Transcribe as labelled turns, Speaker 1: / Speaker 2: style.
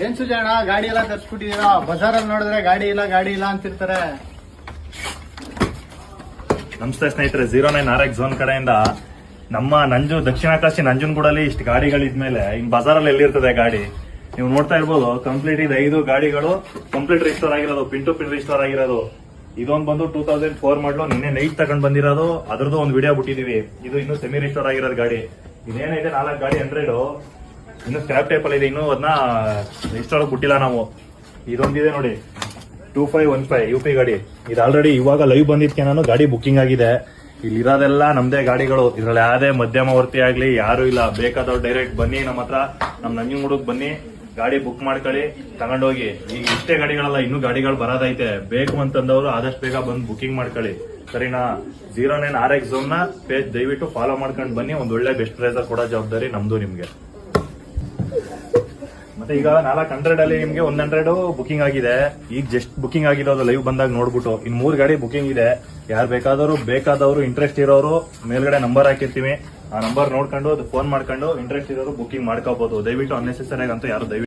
Speaker 1: ಏನ್ ಸುಜಾಣ ಗಾಡಿ ಎಲ್ಲ ತರ್ಸ್ಬಿಟ್ಟಿದೀರಾ? ಬಜಾರಲ್ಲಿ ನೋಡಿದ್ರೆ ಗಾಡಿ ಇಲ್ಲ ಅಂತಿರ್ತಾರೆ.
Speaker 2: ನಮಸ್ತೆ ಸ್ನೇಹಿತರೆ, 09 RX ಝೋನ್ ಕಡೆಯಿಂದ ನಮ್ಮ ದಕ್ಷಿಣ ಕಾಶಿ ನಂಜನಗೂಡಲ್ಲಿ ಇಷ್ಟು ಗಾಡಿಗಳಿದ್ಮೇಲೆ ಇನ್ ಬಜಾರಲ್ಲಿ ಎಲ್ಲಿರ್ತದೆ ಗಾಡಿ? ನೀವು ನೋಡ್ತಾ ಇರ್ಬೋದು, ಕಂಪ್ಲೀಟ್ ಇದು 5 ಗಾಡಿಗಳು ಕಂಪ್ಲೀಟ್ ರಿಜಿಸ್ಟರ್ ಆಗಿರೋದು, ಪಿನ್ ಟು ಪಿನ್ ರಿಜಿಸ್ಟರ್ ಆಗಿರೋದು. ಇದೊಂದು ಬಂದು 2004 ಮಾಡಲು ನಿನ್ನೆ ನೈಟ್ ತಗೊಂಡ್ ಬಂದಿರೋದು, ಅದ್ರದ್ದು ಒಂದು ವಿಡಿಯೋ ಬಿಟ್ಟಿದೀವಿ. ಇದು ಇನ್ನು ಸೆಮಿ ರಿಜಿಸ್ಟರ್ ಆಗಿರೋದು ಗಾಡಿ. ಇದೇನೈತೆ 4 ಗಾಡಿ 100 ಇನ್ನು ಸ್ಕ್ರಾಪ್ ಟೈಪ್ ಅಲ್ಲಿ ಇದೆ, ಇನ್ನು ಅದನ್ನ ರಿಜಿಸ್ಟರ್ ಬಿಟ್ಟಿಲ್ಲ ನಾವು. ಇದೊಂದಿದೆ ನೋಡಿ 2515 UP ಗಾಡಿ. ಇದು ಆಲ್ರೆಡಿ ಇವಾಗ ಲೈವ್ ಬಂದಿದ್ಕೆ ನಾನು ಗಾಡಿ ಬುಕ್ಕಿಂಗ್ ಆಗಿದೆ. ಇಲ್ಲಿರೋದೆಲ್ಲ ನಮ್ದೇ ಗಾಡಿಗಳು, ಇದ್ರಲ್ಲಿ ಯಾವುದೇ ಮಧ್ಯಮವರ್ತಿ ಆಗ್ಲಿ ಯಾರು ಇಲ್ಲ. ಬೇಕಾದವ್ರು ಡೈರೆಕ್ಟ್ ಬನ್ನಿ ನಮ್ಮ ಹತ್ರ, ನಮ್ ನಂಜನಗೂಡಕ್ ಬನ್ನಿ, ಗಾಡಿ ಬುಕ್ ಮಾಡ್ಕೊಳ್ಳಿ, ತಗೊಂಡೋಗಿ. ಈಗ ಇಷ್ಟೇ ಗಾಡಿಗಳಲ್ಲ, ಇನ್ನೂ ಗಾಡಿಗಳು ಬರೋದೈತೆ. ಬೇಕು ಅಂತಂದವರು ಆದಷ್ಟು ಬೇಗ ಬಂದು ಬುಕ್ಕಿಂಗ್ ಮಾಡ್ಕೊಳ್ಳಿ, ಸರಿನಾ? 09 RX ಝೋನ್ ನ ಪೇಜ್ ದಯವಿಟ್ಟು ಫಾಲೋ ಮಾಡ್ಕೊಂಡು ಬನ್ನಿ. ಒಂದ್ ಒಳ್ಳೆ ಬೆಸ್ಟ್ ಪ್ರೈಸ್ ಕೊಡೋ ಜವಾಬ್ದಾರಿ ನಮ್ದು ನಿಮ್ಗೆ. ಮತ್ತೆ ಈಗ 400 ಅಲ್ಲಿ ನಿಮ್ಗೆ 100 ಬುಕಿಂಗ್ ಆಗಿದೆ. ಈಗ ಜಸ್ಟ್ ಬುಕಿಂಗ್ ಆಗಿರೋದು ಲೈವ್ ಬಂದಾಗ ನೋಡ್ಬಿಟ್ಟು. ಇನ್ 3 ಗಾಡಿ ಬುಕಿಂಗ್ ಇದೆ. ಯಾರು ಬೇಕಾದವರು ಇಂಟ್ರೆಸ್ಟ್ ಇರೋರು ಮೇಲ್ಗಡೆ ನಂಬರ್ ಹಾಕಿರ್ತೀವಿ, ಆ ನಂಬರ್ ನೋಡ್ಕೊಂಡು ಫೋನ್ ಮಾಡ್ಕೊಂಡು ಇಂಟ್ರೆಸ್ಟ್ ಇರೋರು ಬುಕಿಂಗ್ ಮಾಡ್ಕೋಬಹುದು. ದಯವಿಟ್ಟು ಅನ್ನೆಸೆಸರಿ ಅಂತ ಯಾರು ದಯವಿಟ್ಟು